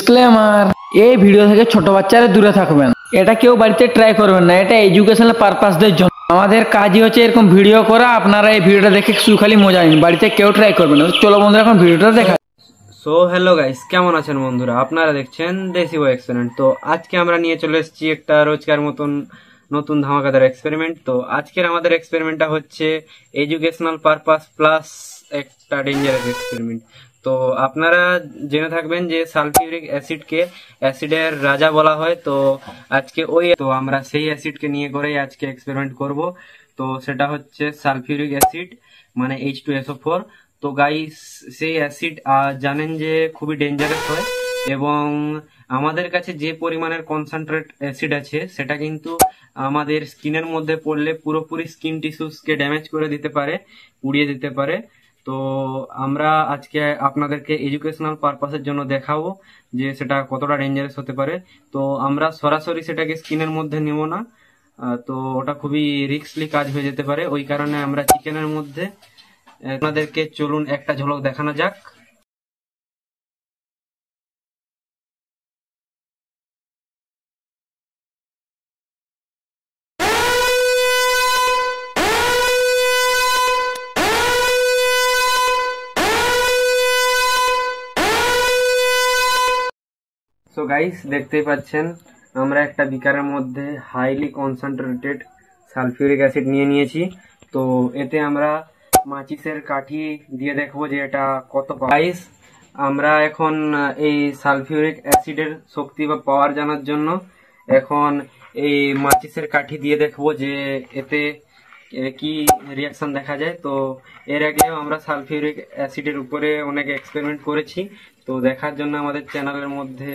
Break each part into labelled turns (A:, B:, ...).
A: Disclaimer, এই video থেকে ছোট বাচ্চারা দূরে থাকবেন। এটা কেউ বাড়িতে ট্রাই করবেন না, এটা এডুকেশনাল পারপাসদের জন্য। আমাদের কাজই হচ্ছে এরকম ভিডিও করা। আপনারা এই ভিডিওটা দেখে শুধু খালি মজা নিন, বাড়িতে কেউ ট্রাই করবেন না। চলো বন্ধুরা, এখন ভিডিওটা দেখা।
B: সো হ্যালো গাইস, কেমন আছেন বন্ধুরা? আপনারা দেখছেন দেশি বয় এক্সপেরিমেন্ট। তো আজকে আমরা নিয়ে চলে এসেছি একটা রোজকার মতন নতুন ধামাকাদার এক্সপেরিমেন্ট। তো আজকের আমাদের এক্সপেরিমেন্টটা হচ্ছে এডুকেশনাল পারপাস প্লাস একটা ডেঞ্জারাস এক্সপেরিমেন্ট। তো আপনারা জেনে থাকবেন যে সালফিউরিক অ্যাসিডকে অ্যাসিডের রাজা বলা হয়। তো আজকে আমরা সেই অ্যাসিডকে নিয়ে করেই আজকে এক্সপেরিমেন্ট করব। তো সেটা হচ্ছে সালফিউরিক অ্যাসিড, মানে H2SO4। তো গাইস, সেই অ্যাসিড জানেন যে খুবই ডেঞ্জারাস হয়, এবং আমাদের কাছে যে পরিমাণের কনসেন্ট্রেট অ্যাসিড আছে সেটা কিন্তু আমাদের স্কিনের মধ্যে পড়লে পুরোপুরি স্কিন টিস্যুসকে ড্যামেজ করে দিতে পারে, উড়িয়ে দিতে পারে। তো আমরা আজকে আপনাদেরকে এডুকেশনাল পারপাসের জন্য দেখাবো যে সেটা কতটা ডেঞ্জারাস হতে পারে। তো আমরা সরাসরি সেটাকে স্কিনের মধ্যে নিব না, তো ওটা খুবই রিস্কলি কাজ হয়ে যেতে পারে। ওই কারণে আমরা চিকেনের মধ্যে আপনাদেরকে চলুন একটা ঝলক দেখানো যাক। সো গাইস, দেখতেই পাচ্ছেন আমরা একটা বিকারের মধ্যে হাইলি কনসেন্ট্রেটেড সালফিউরিক অ্যাসিড নিয়ে নিয়েছি। তো এতে আমরা মাচিসের কাঠি দিয়ে দেখবো যে এটা কত। গাইস, আমরা এখন এই সালফিউরিক অ্যাসিডের শক্তি বা পাওয়ার জানার জন্য এখন এই মাচিসের কাঠি দিয়ে দেখবো যে এতে কি রিয়াকশন দেখা যায়। তো এর আগেও আমরা সালফিউরিক অ্যাসিডের উপরে অনেক এক্সপেরিমেন্ট করেছি। তো দেখার জন্য আমাদের চ্যানেলের মধ্যে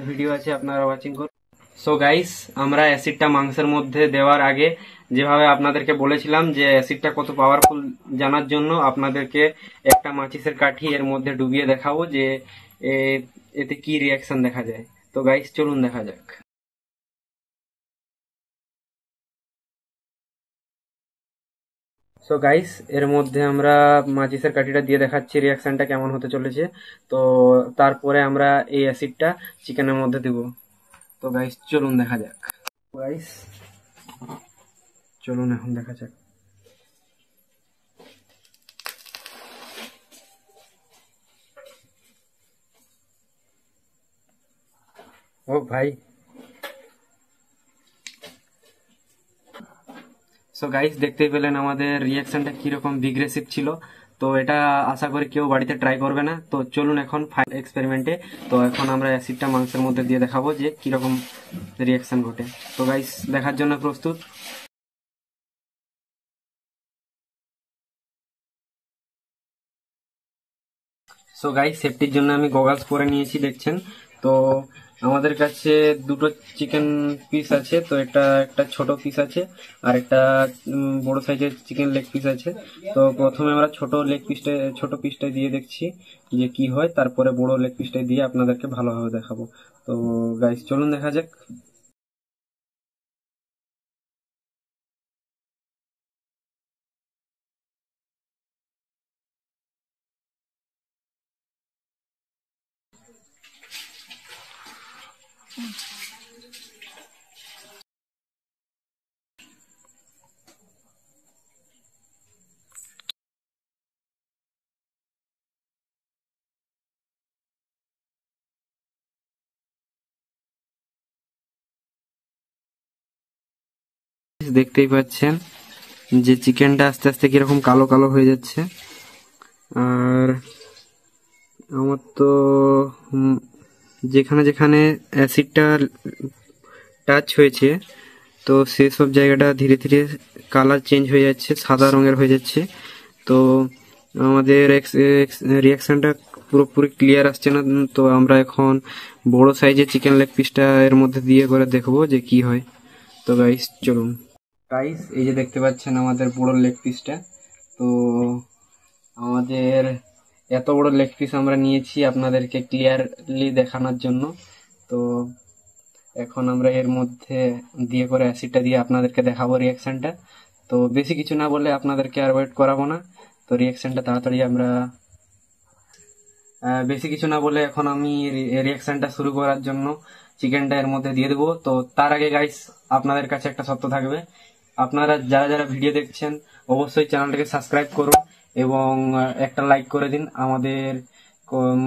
B: ভিডিও আছে, আপনারা ওয়াচিং করুন। সো গাইস, আমরা অ্যাসিডটা মাংসের মধ্যে দেওয়ার আগে যেভাবে আপনাদেরকে বলেছিলাম যে অ্যাসিডটা কত পাওয়ারফুল জানার জন্য আপনাদেরকে একটা মাচিসের কাঠি এর মধ্যে ডুবিয়ে দেখাবো যে এতে কি রিয়াকশন দেখা যায়। তো গাইস, চলুন দেখা যাক। সো গাইস, এর মধ্যে আমরা মাচিসের কাঠিটা দিয়ে দেখাচ্ছি রিয়াকশনটা কেমন হতে চলেছে। তো তারপরে আমরা এই অ্যাসিডটা চিকেনের মধ্যে দেব। তো গাইস, চলুন দেখা যাক। গাইস, চলুন এখন দেখা যাক। ও ভাই। সো গাইস, দেখতেই পেলেন আমাদের রিয়াকশনটা কিরকম বিগ্রেসিভ ছিল। তো এটা আশা করি কেউ বাড়িতে ট্রাই করবে না। তো চলুন এখন ফাইনাল এক্সপেরিমেন্টে। তো এখন আমরা অ্যাসিডটা মাংসের মধ্যে দিয়ে দেখাবো যে কিরকম রিয়াকশন ঘটে। তো গাইস, দেখার জন্য প্রস্তুত? সো গাইস, সেফটির জন্য আমি গগলস পরে নিয়েছি, দেখছেন। তো আমাদের কাছে দুটো চিকেন পিস আছে। তো একটা ছোট পিস আছে আর একটা বড় সাইজের চিকেন লেগ পিস আছে। তো প্রথমে আমরা ছোট পিসটা দিয়ে দেখছি যে কি হয়, তারপরে বড় লেগ পিসটা দিয়ে আপনাদেরকে ভালোভাবে দেখাবো। তো গাইস, চলুন দেখা যাক। দেখতেই পাচ্ছেন যে চিকেনটা আস্তে আস্তে কিরকম কালো কালো হয়ে যাচ্ছে। আর আমার তো যেখানে যেখানে অ্যাসিডটা টাচ হয়েছে তো সেসব জায়গাটা ধীরে ধীরে কালার চেঞ্জ হয়ে যাচ্ছে, সাদা রঙের হয়ে যাচ্ছে। তো আমাদের রিয়াকশনটা পুরোপুরি ক্লিয়ার আসছে না। তো আমরা এখন বড় সাইজের চিকেন লেগ পিসটা এর মধ্যে দিয়ে করে দেখবো যে কি হয়। তো গাইস, চলুন। গাইস, এই যে দেখতে পাচ্ছেন আমাদের বড় লেগ পিসটা। তো আমাদের এত বড় লেগ পিস আমরা নিয়েছি আপনাদেরকে ক্লিয়ারলি দেখানোর জন্য। তো এখন আমরা এর মধ্যে দিয়ে করে অ্যাসিডটা দিয়ে আপনাদেরকে দেখাবো রিয়াকশনটা। তো বেশি কিছু না বলে আপনাদেরকে আর ওয়েট করাবো না। তো রিয়াকশনটা তাড়াতাড়ি আমরা বেশি কিছু না বলে এখন আমি রিয়াকশনটা শুরু করার জন্য চিকেনটা এর মধ্যে দিয়ে দেবো। তো তার আগে গাইস আপনাদের কাছে একটা শর্ত থাকবে, আপনারা যারা যারা ভিডিও দেখছেন অবশ্যই চ্যানেলটাকে সাবস্ক্রাইব করুন এবং একটা লাইক করে দিন আমাদের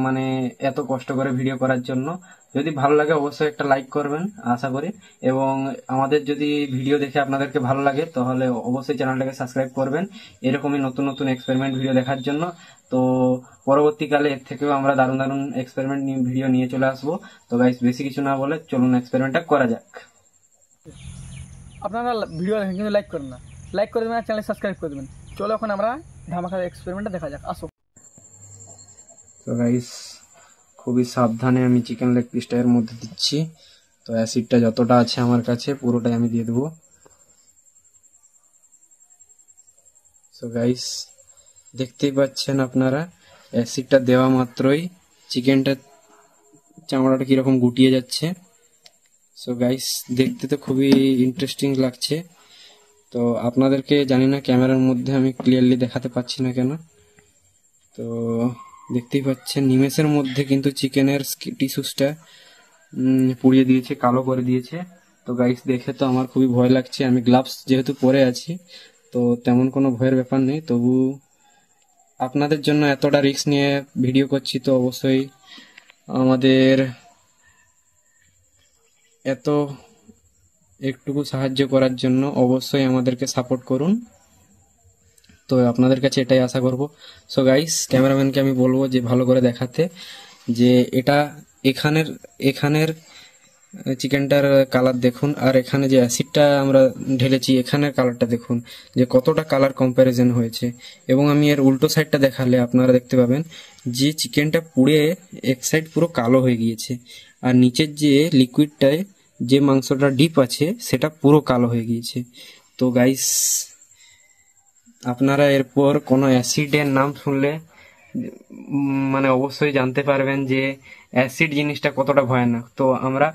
B: মানে এত কষ্ট করে ভিডিও করার জন্য। যদি ভালো লাগে অবশ্যই একটা লাইক করবেন আশা করি, এবং আমাদের যদি ভিডিও দেখে আপনাদেরকে ভালো লাগে তাহলে অবশ্যই চ্যানেলটাকে সাবস্ক্রাইব করবেন এরকমই নতুন নতুন এক্সপেরিমেন্ট ভিডিও দেখার জন্য। তো পরবর্তীকালে এর থেকেও আমরা দারুণ দারুণ এক্সপেরিমেন্ট ভিডিও নিয়ে চলে আসবো। তো গাইস বেশি কিছু না বলে চলুন এক্সপেরিমেন্টটা করা যাক।
A: আপনারা ভিডিও দেখেন কিন্তু লাইক করেন না, লাইক করে দেবেন আর চ্যানেল সাবস্ক্রাইব করে দেবেন। চলো এখন আমরা ধামাকা এক্সপেরিমেন্টটা দেখা যাক, আসো।
B: তো গাইস খুবই সাবধানে আমি চিকেন লেগ পিসটা এর মধ্যে দিচ্ছি। তো অ্যাসিডটা যতটা আছে আমার কাছে পুরোটাই আমি দিয়ে দেবো। সো গাইস দেখতেই পাচ্ছেন আপনারা অ্যাসিডটা দেওয়া মাত্রই চিকেনটা চামড়াটা কিরকম গুটিয়ে যাচ্ছে। সো গাইস দেখতে তো খুবই ইন্টারেস্টিং লাগছে। তো আপনাদেরকে জানি না ক্যামেরার মধ্যে আমি ক্লিয়ারলি দেখাতে পাচ্ছি না কেন। তো দেখতেই পাচ্ছেন নিমেষের মধ্যে কিন্তু চিকেনের টিস্যুসটা পুড়িয়ে দিয়েছে, কালো করে দিয়েছে। তো গাইস দেখে তো আমার খুবই ভয় লাগছে। আমি গ্লাভস যেহেতু পরে আছি তো তেমন কোনো ভয়ের ব্যাপার নেই, তবু আপনাদের জন্য এতটা রিস্ক নিয়ে ভিডিও করছি, তো অবশ্যই আমাদের এত একটুকু সাহায্য করার জন্য অবশ্যই আমাদেরকে সাপোর্ট করুন। তো আপনাদের কাছে এটাই আশা করব। সো গাইস ক্যামেরাম্যানকে আমি বলবো যে ভালো করে দেখাতে, যে এটা এখানের এখানের চিকেনটার কালার দেখুন, আর এখানে যে অ্যাসিডটা আমরা ঢেলেছি এখানের কালারটা দেখুন যে কতটা কালার কম্প্যারিজন হয়েছে। এবং আমি এর উল্টো সাইডটা দেখালে আপনারা দেখতে পাবেন যে চিকেনটা পুড়ে এক সাইড পুরো কালো হয়ে গিয়েছে, আর নিচের যে লিকুইডটায় যে মাংসটা ডিপ আছে সেটা পুরো কালো হয়ে গিয়েছে। তো গাইস আপনারা এরপর কোনো অ্যাসিডের নাম শুনলে মানে অবশ্যই জানতে পারবেন যে অ্যাসিড জিনিসটা কতটা ভয়ানক। তো আমরা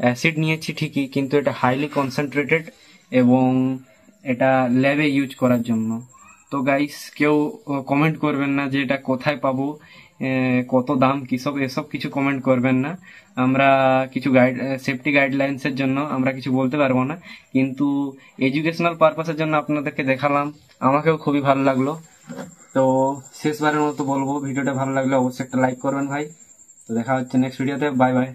B: অ্যাসিড নিয়েছি ঠিকই, কিন্তু এটা হাইলি কনসেন্ট্রেটেড এবং এটা ল্যাবে ইউজ করার জন্য। তো গাইস কেউ কমেন্ট করবেন না যে এটা কোথায় পাবো, কত দাম, কিসব এসব কিছু কমেন্ট করবেন না। আমরা কিছু সেফটি গাইডলাইন্সের জন্য আমরা কিছু বলতে পারবো না, কিন্তু এডুকেশনাল পারপাসের জন্য আপনাদেরকে দেখালাম। আমাকেও খুবই ভালো লাগলো। তো শেষবারের মতো বলবো ভিডিওটা ভালো লাগলে অবশ্যই একটা লাইক করবেন ভাই। তো দেখা হচ্ছে নেক্সট ভিডিওতে, বাই বাই।